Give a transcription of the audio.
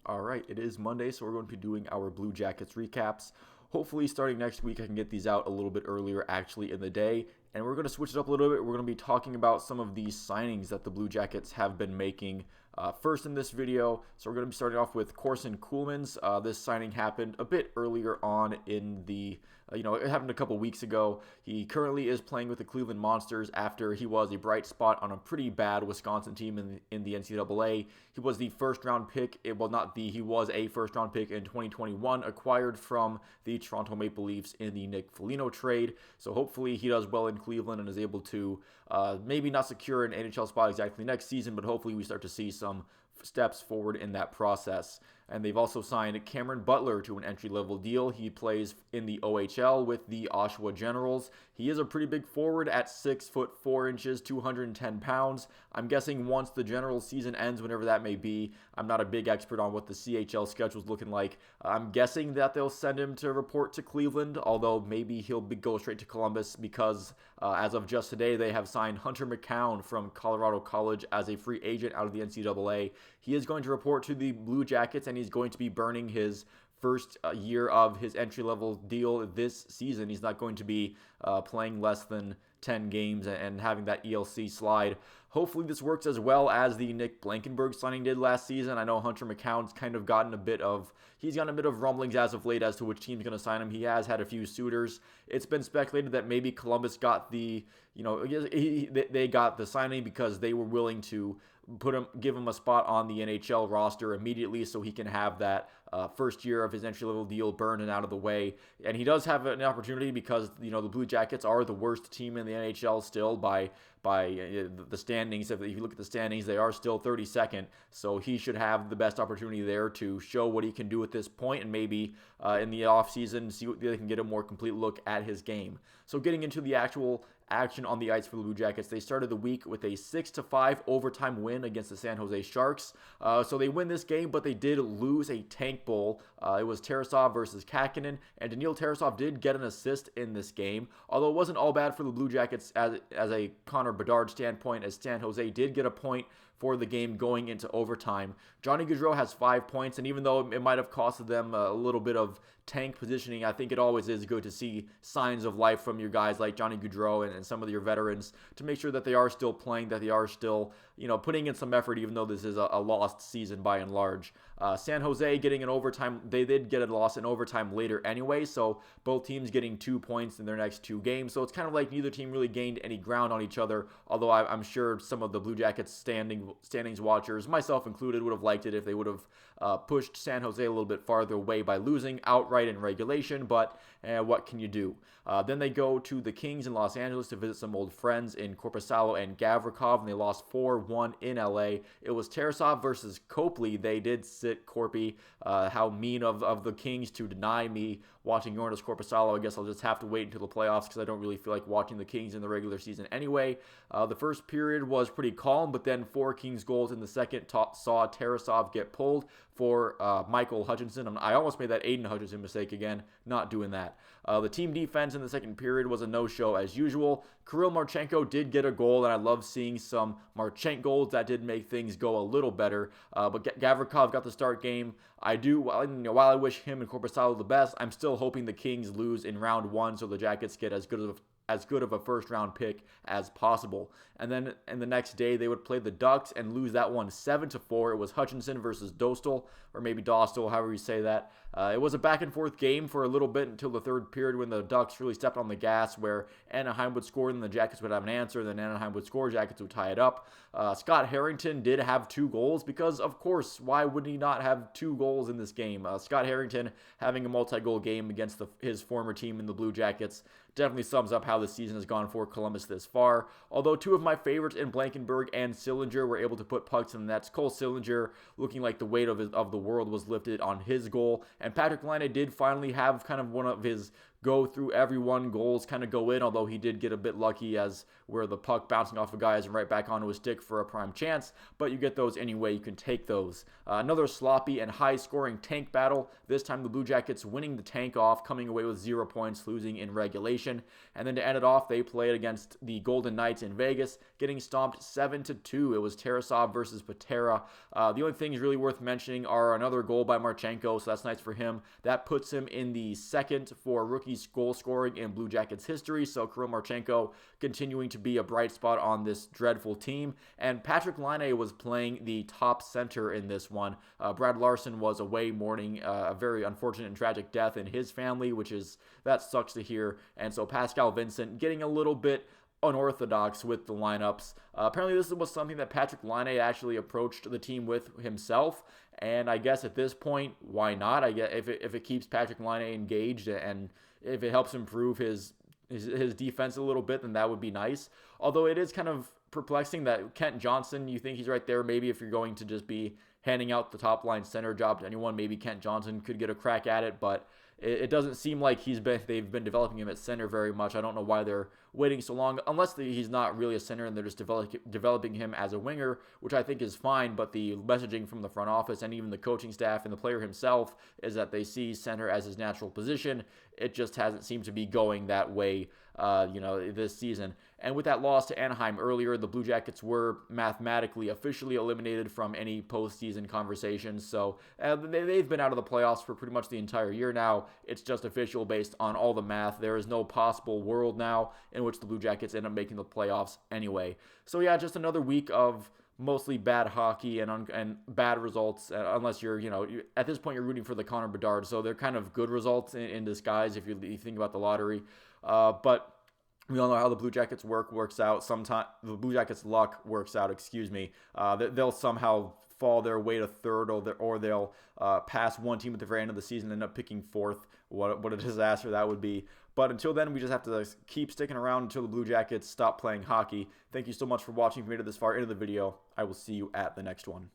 All right, it is Monday, so we're going to be doing our Blue Jackets recaps. Hopefully, starting next week, I can get these out a little bit earlier, actually, in the day. And we're going to switch it up a little bit. We're going to be talking about some of these signings that the Blue Jackets have been making first in this video. So we're going to be starting off with Corson Cuelemans. This signing happened a bit earlier on in the it happened a couple weeks ago. He currently is playing with the Cleveland Monsters after he was a bright spot on a pretty bad Wisconsin team in the NCAA. He was the first-round pick. He was a first-round pick in 2021, acquired from the Toronto Maple Leafs in the Nick Foligno trade. So hopefully he does well in Cleveland and is able to maybe not secure an NHL spot exactly next season, but hopefully we start to see some steps forward in that process. And they've also signed Cameron Butler to an entry-level deal. He plays in the OHL with the Oshawa Generals. He is a pretty big forward at 6'4", 210 pounds. I'm guessing once the Generals season ends, whenever that may be, I'm not a big expert on what the CHL schedule is looking like. I'm guessing that they'll send him to report to Cleveland, although maybe he'll go straight to Columbus because as of just today, they have signed Hunter McKown from Colorado College as a free agent out of the NCAA. He is going to report to the Blue Jackets, and he's going to be burning his first year of his entry-level deal this season. He's not going to be playing less than 10 games and having that ELC slide. Hopefully this works as well as the Nick Blankenburg signing did last season. I know Hunter McKown's kind of gotten a bit of rumblings as of late as to which team's going to sign him. He has had a few suitors. It's been speculated that maybe Columbus got they got the signing because they were willing to give him a spot on the NHL roster immediately so he can have that first year of his entry-level deal burned and out of the way. And he does have an opportunity because, the Blue Jackets are the worst team in the NHL still by the standings. If you look at the standings, they are still 32nd. So he should have the best opportunity there to show what he can do at this point and maybe in the offseason see what they can get a more complete look at his game. So getting into the actual action on the ice for the Blue Jackets, they started the week with a 6-5 overtime win against the San Jose Sharks. So they win this game, but they did lose a tank bowl. It was Tarasov versus Kakinen, and Daniil Tarasov did get an assist in this game, although it wasn't all bad for the Blue Jackets as a Connor Bedard standpoint, as San Jose did get a point for the game going into overtime. Johnny Gaudreau has 5 points, and even though it might have costed them a little bit of tank positioning, I think it always is good to see signs of life from your guys like Johnny Gaudreau and some of your veterans to make sure that they are still playing, that they are still, putting in some effort, even though this is a lost season by and large. San Jose getting an overtime, they did get a loss in overtime later anyway, so both teams getting 2 points in their next 2 games. So it's kind of like neither team really gained any ground on each other, although I'm sure some of the Blue Jackets standings watchers, myself included, would have liked it if they would have pushed San Jose a little bit farther away by losing outright in regulation, but what can you do? Then they go to the Kings in Los Angeles to visit some old friends in Korpisalo and Gavrikov, and they lost 4-1 in LA. It was Tarasov versus Copley. They did sit Corpy. How mean of the Kings to deny me watching Joonas Korpisalo. I guess I'll just have to wait until the playoffs because I don't really feel like watching the Kings in the regular season anyway. The first period was pretty calm, but then 4 Kings goals in the second saw Tarasov get pulled for Michael Hutchinson. I almost made that Aiden Hutchinson mistake again, not doing that. The team defense in the second period was a no-show as usual. Kirill Marchenko did get a goal, and I love seeing some Marchenko goals. That did make things go a little better. But Gavrikov got the start game. While I wish him and Korpisalo the best, I'm still hoping the Kings lose in round 1 so the Jackets get as good of a first-round pick as possible. And then in the next day, they would play the Ducks and lose that one 7-4. It was Hutchinson versus Dostal, or maybe Dostal, however you say that. It was a back-and-forth game for a little bit until the third period when the Ducks really stepped on the gas, where Anaheim would score and the Jackets would have an answer, then Anaheim would score, Jackets would tie it up. Scott Harrington did have 2 goals because, of course, why would he not have 2 goals in this game? Scott Harrington having a multi-goal game against his former team in the Blue Jackets definitely sums up how the season has gone for Columbus this far. Although 2 of my favorites in Blankenburg and Sillinger were able to put pucks in the nets. Cole Sillinger looking like the weight of the world was lifted on his goal. And Patrick Laine did finally have kind of one of his go through everyone. Goals kind of go in, although he did get a bit lucky as where the puck bouncing off a guy is right back onto his stick for a prime chance, but you get those anyway. You can take those. Another sloppy and high-scoring tank battle. This time the Blue Jackets winning the tank off, coming away with 0 points, losing in regulation. And then to end it off, they played against the Golden Knights in Vegas, getting stomped 7-2. It was Tarasov versus Patera. The only things really worth mentioning are another goal by Marchenko, so that's nice for him. That puts him in the second for rookie goal scoring in Blue Jackets history, so Kirill Marchenko continuing to be a bright spot on this dreadful team. And Patrik Laine was playing the top center in this one. Brad Larson was away mourning a very unfortunate and tragic death in his family, that sucks to hear. And so Pascal Vincent getting a little bit unorthodox with the lineups. Apparently this was something that Patrik Laine actually approached the team with himself, and I guess at this point, why not? I guess if it keeps Patrik Laine engaged and if it helps improve his defense a little bit, then that would be nice. Although it is kind of perplexing that Kent Johnson, you think he's right there. Maybe if you're going to just be handing out the top line center job to anyone, maybe Kent Johnson could get a crack at it, but it doesn't seem like they've been developing him at center very much. I don't know why they're waiting so long, unless he's not really a center and they're just developing him as a winger, which I think is fine. But the messaging from the front office and even the coaching staff and the player himself is that they see center as his natural position. It just hasn't seemed to be going that way, this season. And with that loss to Anaheim earlier, the Blue Jackets were mathematically officially eliminated from any postseason conversations. So they've been out of the playoffs for pretty much the entire year now. It's just official based on all the math. There is no possible world now in which the Blue Jackets end up making the playoffs anyway. So yeah, just another week of mostly bad hockey and bad results, unless you're, at this point you're rooting for the Connor Bedard. So they're kind of good results in disguise if you think about the lottery. But we all know how the Blue Jackets works out. Sometimes the Blue Jackets luck works out. They'll somehow fall their way to third, or they'll pass one team at the very end of the season and end up picking fourth. What a disaster that would be. But until then, we just have to keep sticking around until the Blue Jackets stop playing hockey. Thank you so much for watching. If you made it this far into the video, I will see you at the next one.